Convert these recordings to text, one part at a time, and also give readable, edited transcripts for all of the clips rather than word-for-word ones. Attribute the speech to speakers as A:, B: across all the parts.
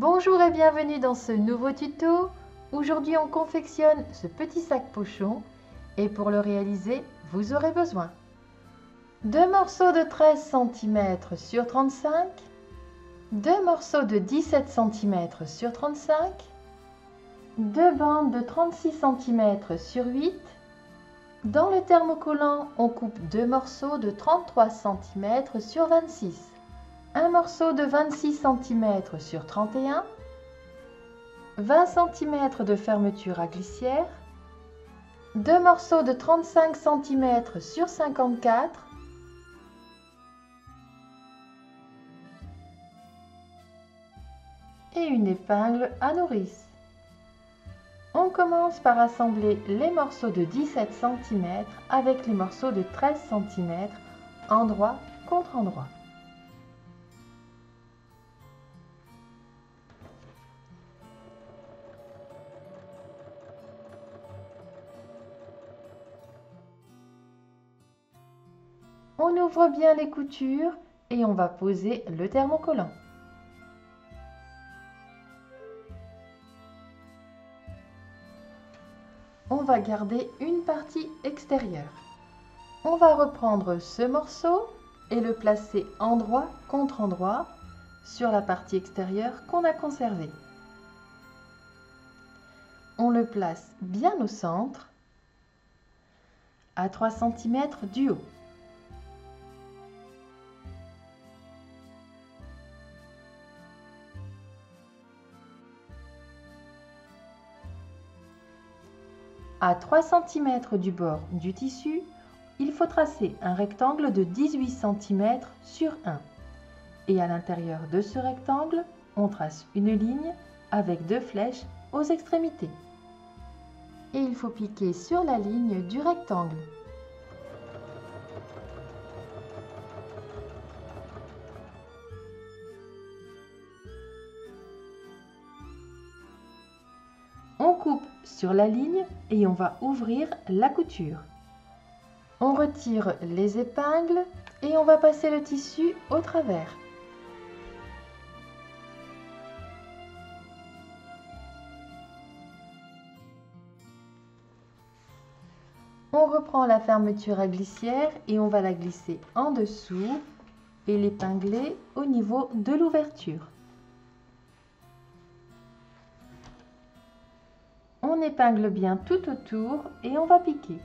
A: Bonjour et bienvenue dans ce nouveau tuto. Aujourd'hui on confectionne ce petit sac pochon et pour le réaliser vous aurez besoin deux morceaux de 13 cm sur 35, deux morceaux de 17 cm sur 35, deux bandes de 36 cm sur 8. Dans le thermocollant on coupe deux morceaux de 33 cm sur 26, un morceau de 26 cm sur 31, 20 cm de fermeture à glissière, deux morceaux de 35 cm sur 54, et une épingle à nourrice. On commence par assembler les morceaux de 17 cm avec les morceaux de 13 cm, endroit contre endroit. On ouvre bien les coutures et on va poser le thermocollant. On va garder une partie extérieure. On va reprendre ce morceau et le placer endroit contre endroit sur la partie extérieure qu'on a conservée. On le place bien au centre, à 3 cm du haut. À 3 cm du bord du tissu, il faut tracer un rectangle de 18 cm sur 1. Et à l'intérieur de ce rectangle, on trace une ligne avec deux flèches aux extrémités. Et il faut piquer sur la ligne du rectangle. On coupe sur la ligne et on va ouvrir la couture. On retire les épingles et on va passer le tissu au travers. On reprend la fermeture à glissière et on va la glisser en dessous et l'épingler au niveau de l'ouverture. On épingle bien tout autour et on va piquer.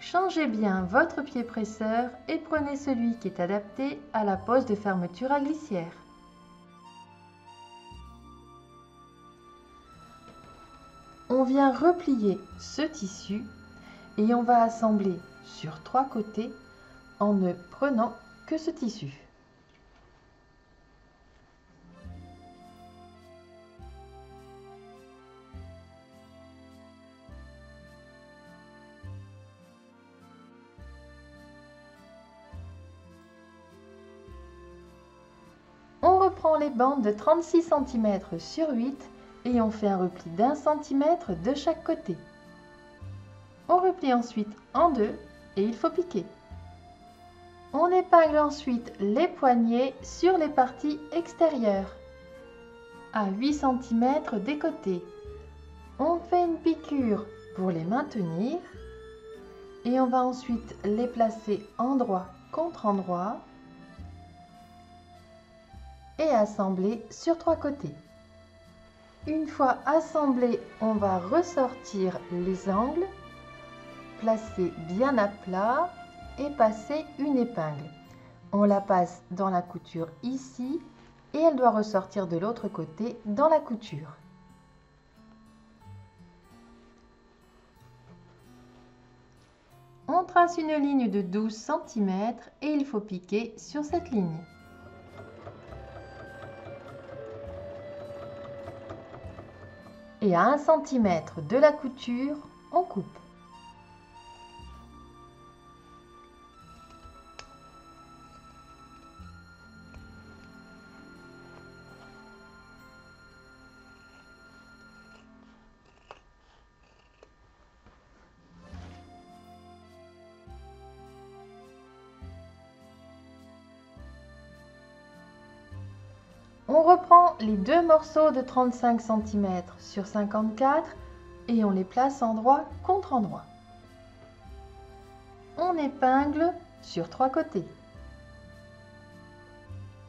A: Changez bien votre pied presseur et prenez celui qui est adapté à la pose de fermeture à glissière. On vient replier ce tissu et on va assembler sur trois côtés en ne prenant que ce tissu. On reprend les bandes de 36 cm sur 8 et on fait un repli d'1 cm de chaque côté. On replie ensuite en deux et il faut piquer. On épingle ensuite les poignets sur les parties extérieures à 8 cm des côtés. On fait une piqûre pour les maintenir et on va ensuite les placer endroit contre endroit et assembler sur trois côtés. Une fois assemblé, on va ressortir les angles, placer bien à plat et passer une épingle. On la passe dans la couture ici et elle doit ressortir de l'autre côté dans la couture. On trace une ligne de 12 cm et il faut piquer sur cette ligne. Et à 1 cm de la couture, on coupe. On reprend les deux morceaux de 35 cm sur 54 et on les place endroit contre endroit. On épingle sur 3 côtés.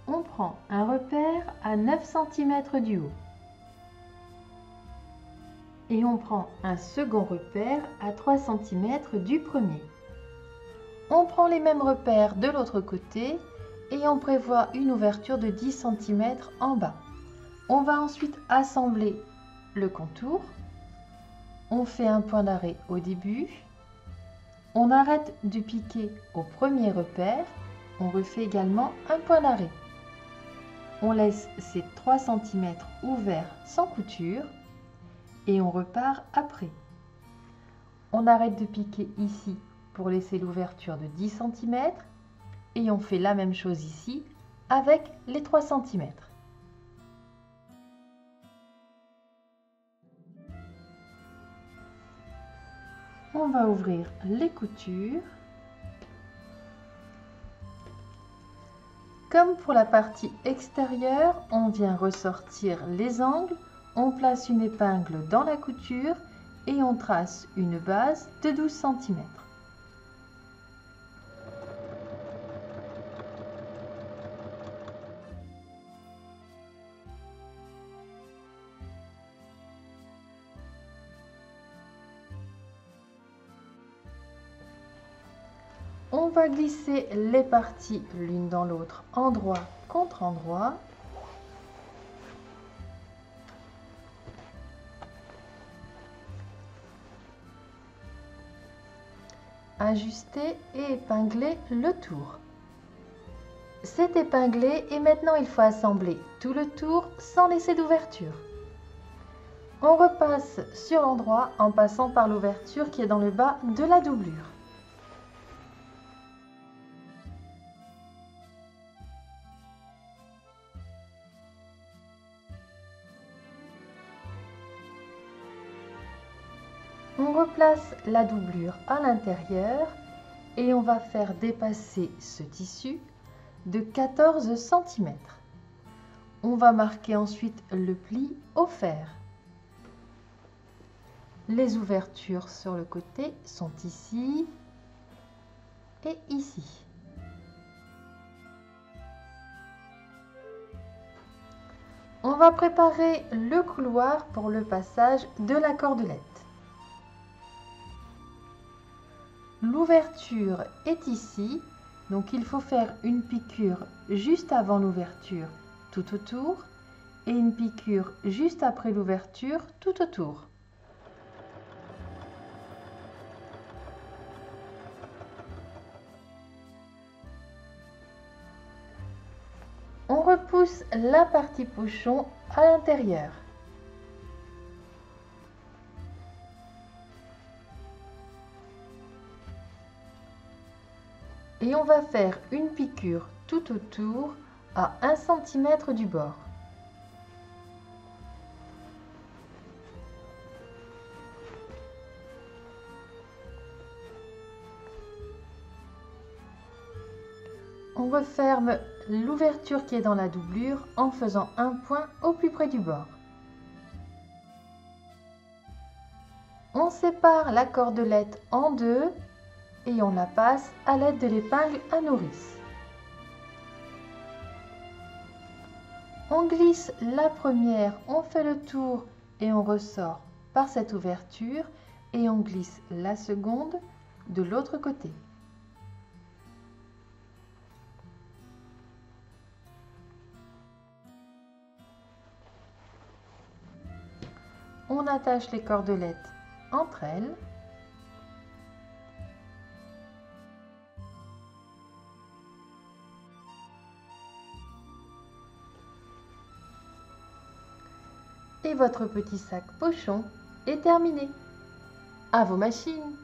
A: On prend un repère à 9 cm du haut. Et on prend un second repère à 3 cm du premier. On prend les mêmes repères de l'autre côté et on prévoit une ouverture de 10 cm en bas. On va ensuite assembler le contour. On fait un point d'arrêt au début. On arrête de piquer au premier repère. On refait également un point d'arrêt. On laisse ces 3 cm ouverts sans couture et on repart après. On arrête de piquer ici pour laisser l'ouverture de 10 cm et on fait la même chose ici avec les 3 cm. On va ouvrir les coutures. Comme pour la partie extérieure, on vient ressortir les angles, on place une épingle dans la couture et on trace une base de 12 cm. On va glisser les parties l'une dans l'autre, endroit contre endroit. Ajuster et épingler le tour. C'est épinglé et maintenant il faut assembler tout le tour sans laisser d'ouverture. On repasse sur l'endroit en passant par l'ouverture qui est dans le bas de la doublure. On replace la doublure à l'intérieur et on va faire dépasser ce tissu de 14 cm. On va marquer ensuite le pli au fer. Les ouvertures sur le côté sont ici et ici. On va préparer le couloir pour le passage de la cordelette. L'ouverture est ici, donc il faut faire une piqûre juste avant l'ouverture tout autour et une piqûre juste après l'ouverture tout autour. On repousse la partie pochon à l'intérieur. Et on va faire une piqûre tout autour à 1 cm du bord. On referme l'ouverture qui est dans la doublure en faisant un point au plus près du bord. On sépare la cordelette en deux et on la passe à l'aide de l'épingle à nourrice. On glisse la première, on fait le tour et on ressort par cette ouverture et on glisse la seconde de l'autre côté. On attache les cordelettes entre elles. Et votre petit sac pochon est terminé. À vos machines!